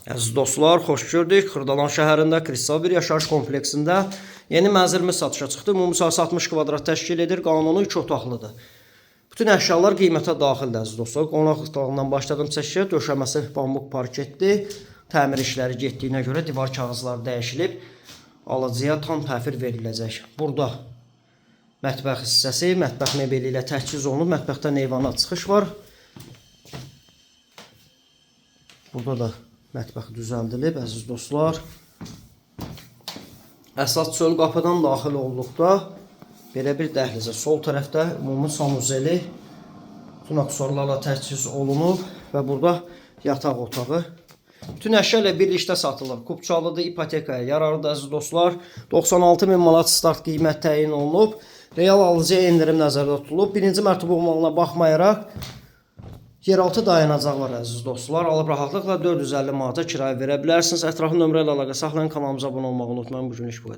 Əziz dostlar, xoş gördük. Xırdalan şəhərində Kristal bir yaşayış kompleksində yeni mənzilimiz satışa çıxdı. Ümumi sahəsi 60 kvadrat təşkil edir. Qanuni 2 otaqlıdır. Bütün əşyalar qiymətə daxildir əziz dostlar. Qonaq otağından başladım çəkiyə. Döşəməsi pambıq parketli. Təmir işləri getdiyinə görə divar kağızları dəyişilib. Alıcıya tam təhvil veriləcək. Burada mətbəx hissəsi, mətbəx mebeli ilə təchiz olunub. Mətbəxdən eyvana çıxış var. Burada da mətbəx düzəldilib, əziz dostlar. Əsas çöl qapıdan daxil olduqda belə bir dəhlizə, sol tərəfdə ümumi sanuzeli bütün aksesuarlarla təchiz olunub və burada yataq otağı. Bütün əşya ilə birlikdə satılır. Kupçalıdır, ipotekaya yararlıdır əziz dostlar. 96.000 manat start qiymət təyin olunub. Real alıcıya endirim nəzərdə tutulub. Birinci mərtəbə olmağına baxmayaraq yeraltı dayanacaq var əziz dostlar. Alıb rahatlıqla 450 manata kirayə verə bilərsiniz. Ətraflı nömrə ilə əlaqə saxlayın. Kanalımıza abunə olmağı unutmayın. Bu gün iş bu qədər.